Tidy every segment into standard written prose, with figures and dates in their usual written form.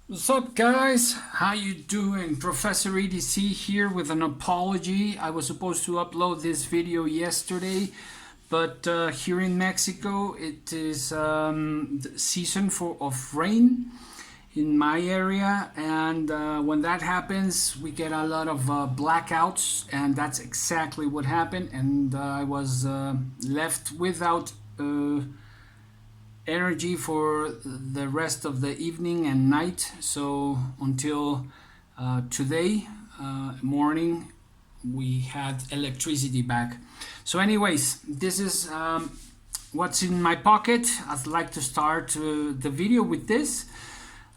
What's up, guys? How you doing? Professor EDC here with an apology. I was supposed to upload this video yesterday, but here in Mexico it is the season of rain in my area, and when that happens we get a lot of blackouts, and that's exactly what happened, and I was left without energy for the rest of the evening and night. So until today morning, we had electricity back. So, anyways, this is what's in my pocket. I'd like to start the video with this.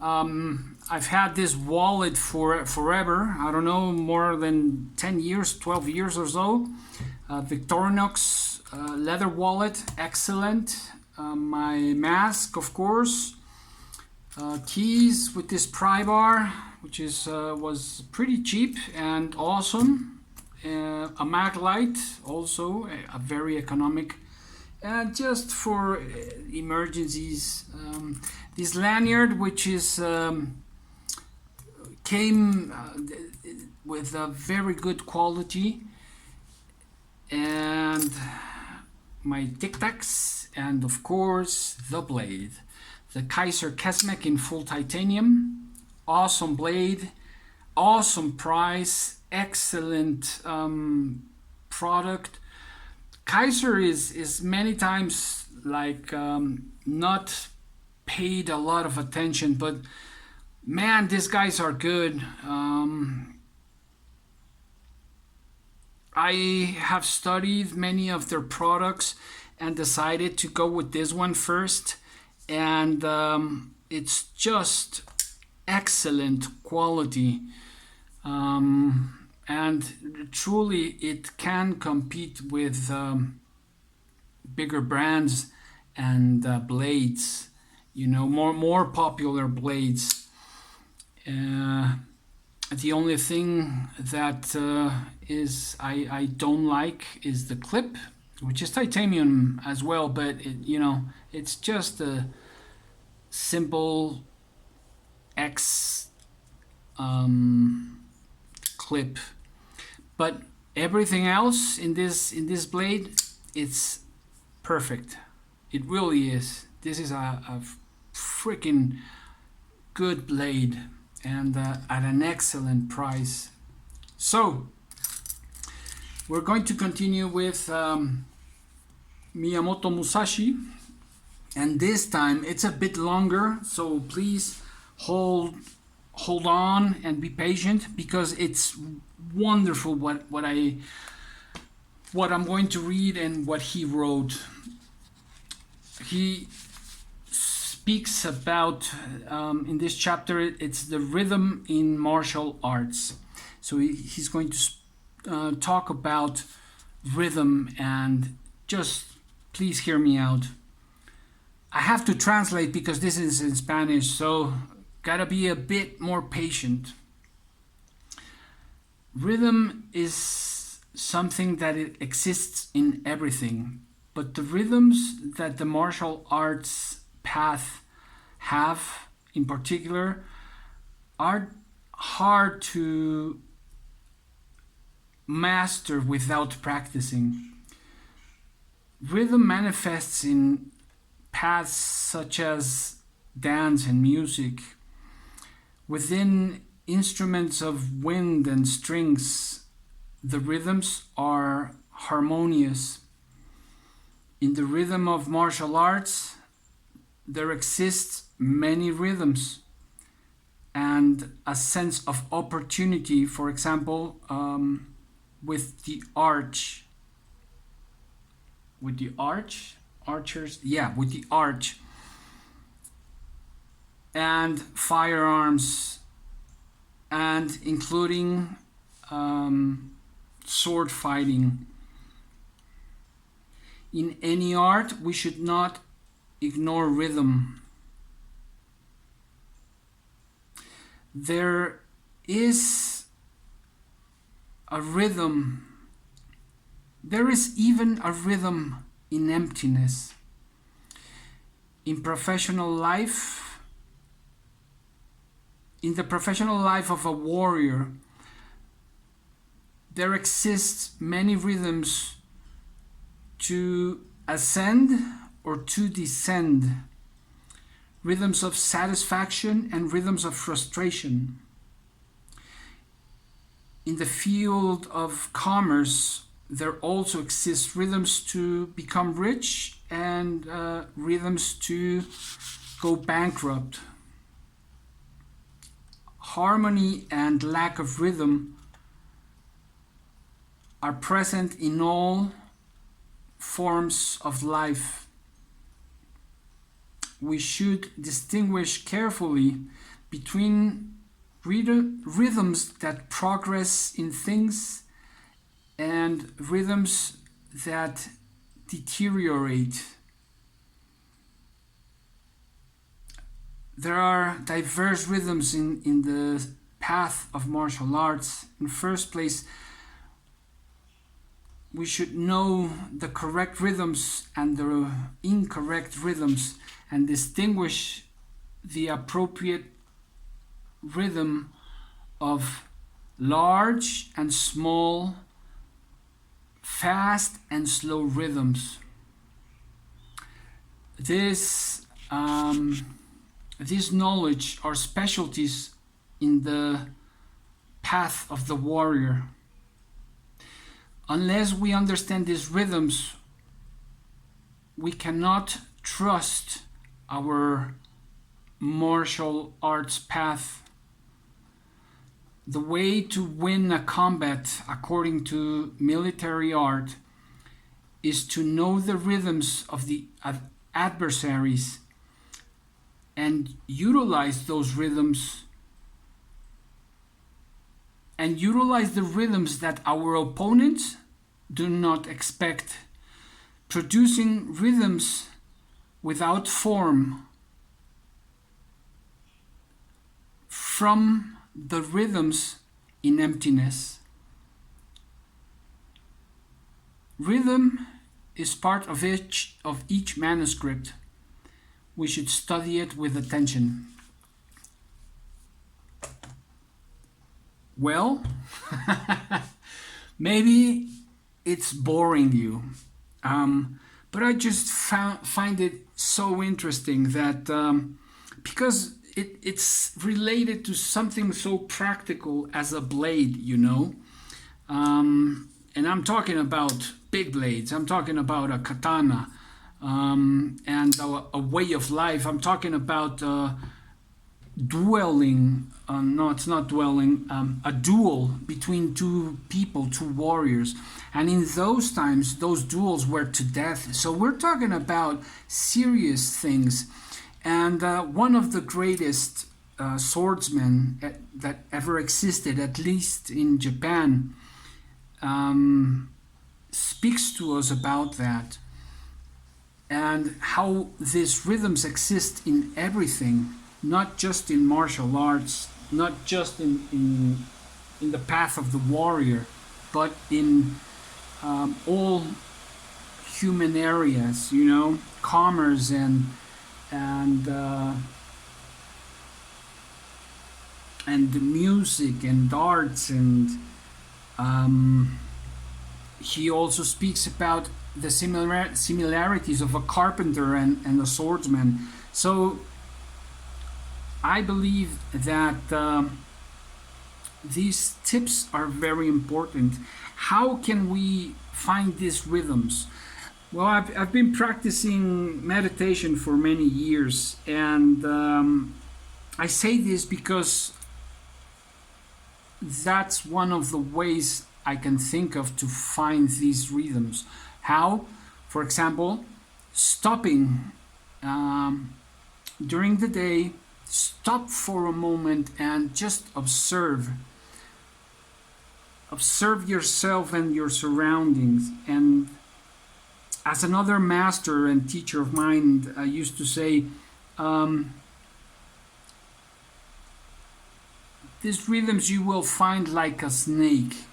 I've had this wallet for forever. I don't know, more than 10 years, 12 years or so. Victorinox leather wallet, excellent. My mask, of course. Keys with this pry bar, which is was pretty cheap and awesome. A mag light, also a very economic, just for emergencies. This lanyard, which is came with a very good quality, and my Tic Tacs, and of course the blade, the Kaiser Kesmek in full titanium. Awesome blade, awesome price, excellent product. Kaiser is many times like not paid a lot of attention, but man, these guys are good. I have studied many of their products and decided to go with this one first, and it's just excellent quality, and truly it can compete with bigger brands and blades, more popular blades. The only thing that is I don't like is the clip, which is titanium as well, but it's just a simple X clip. But everything else in this blade, it's perfect. It really is. This is a freaking good blade, and at an excellent price. So we're going to continue with Miyamoto Musashi, and this time it's a bit longer, so please hold on and be patient, because it's wonderful what I'm going to read and what he wrote. He speaks about in this chapter, it's the rhythm in martial arts. So he's going to talk about rhythm, and just please hear me out. I have to translate because this is in Spanish, so gotta be a bit more patient. Rhythm is something that it exists in everything, but the rhythms that the martial arts path have in particular are hard to master without practicing. Rhythm manifests in paths such as dance and music. Within instruments of wind and strings, the rhythms are harmonious. In the rhythm of martial arts, there exists many rhythms and a sense of opportunity. For example, with the archers, with the arch, and firearms, and including sword fighting. In any art, we should not ignore rhythm. There is a rhythm. There is even a rhythm in emptiness. In professional life, in the professional life of a warrior, there exists many rhythms to ascend or to descend, rhythms of satisfaction and rhythms of frustration. In the field of commerce, there also exist rhythms to become rich and rhythms to go bankrupt. Harmony and lack of rhythm are present in all forms of life. We should distinguish carefully between rhythms that progress in things and rhythms that deteriorate. There are diverse rhythms in the path of martial arts. In the first place, we should know the correct rhythms and the incorrect rhythms and distinguish the appropriate rhythm of large and small, fast and slow rhythms. This knowledge are specialties in the path of the warrior. Unless we understand these rhythms, we cannot trust our martial arts path. The way to win a combat, according to military art, is to know the rhythms of the adversaries and utilize those rhythms, and utilize the rhythms that our opponents do not expect, producing rhythms without form from the rhythms in emptiness. Rhythm is part of each manuscript. We should study it with attention. Well, maybe it's boring you, but I just find it so interesting that because it's related to something so practical as a blade, you know. And I'm talking about big blades. I'm talking about a katana and a way of life. I'm talking about dueling. No, it's not dueling. A duel between two people, two warriors. And in those times, those duels were to death. So we're talking about serious things. And one of the greatest swordsmen that ever existed, at least in Japan, speaks to us about that and how these rhythms exist in everything, not just in martial arts, not just in the path of the warrior, but in all human areas, you know, commerce and music and arts, and he also speaks about the similarities of a carpenter and a swordsman. So I believe that these tips are very important. How can we find these rhythms? Well, I've been practicing meditation for many years, and I say this because that's one of the ways I can think of to find these rhythms. How? For example, stopping during the day, stop for a moment and just observe. Observe yourself and your surroundings. And as another master and teacher of mine used to say, these rhythms you will find like a snake.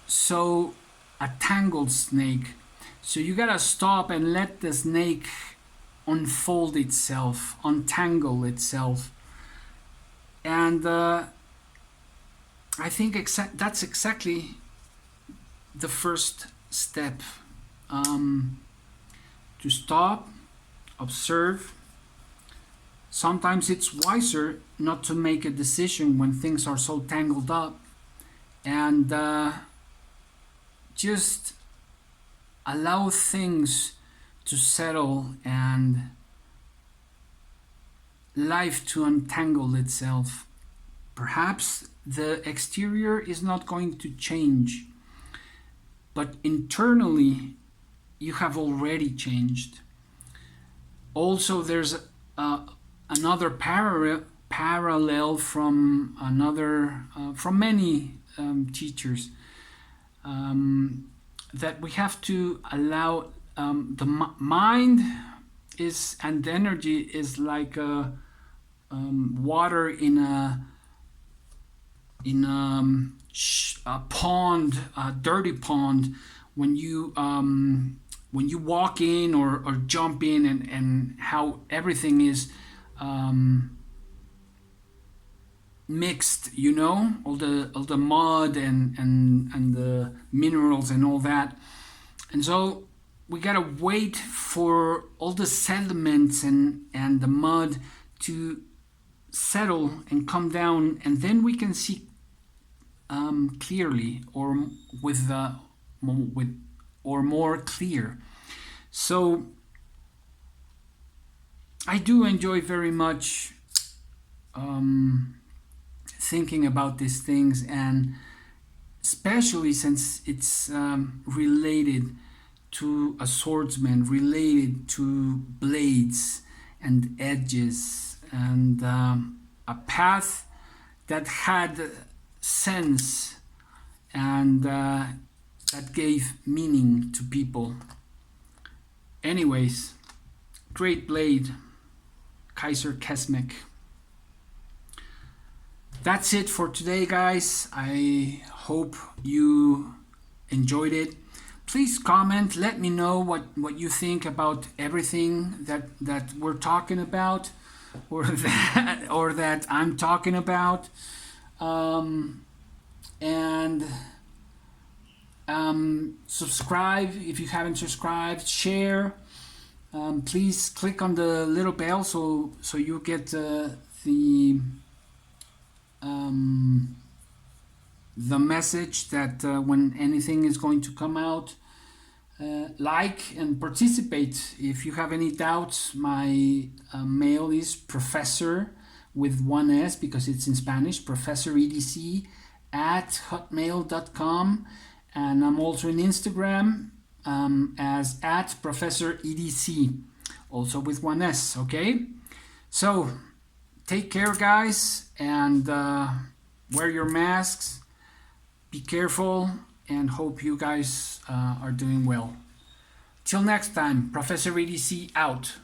So, a tangled snake. So you gotta stop and let the snake unfold itself, untangle itself. And I think that's exactly the first step, to stop, observe. Sometimes it's wiser not to make a decision when things are so tangled up, and just allow things to settle and life to untangle itself. Perhaps the exterior is not going to change, but internally you have already changed. Also, there's another parallel from from many teachers, that we have to allow, the mind is, and the energy is like water in a pond, a dirty pond. When you walk in or jump in, and how everything is mixed, all the mud and the minerals and all that. And so we gotta wait for all the sediments and the mud to settle and come down, and then we can see clearly, or with or more clear. So I do enjoy very much thinking about these things, and especially since it's related to a swordsman, related to blades and edges, and a path that had sense, and that gave meaning to people. Anyways, great blade, Kaiser Kesmek. That's it for today, guys. I hope you enjoyed it. Please comment, let me know what you think about everything that we're talking about, or that I'm talking about. And subscribe if you haven't subscribed, share. Please click on the little bell so you get the message that when anything is going to come out. Like and participate. If you have any doubts, my mail is professor with one S, because it's in Spanish, professoredc @hotmail.com, and I'm also in Instagram as @professoredc, also with one S. Okay, so take care, guys, and wear your masks, be careful, and hope you guys are doing well. Till next time, Professor EDC out.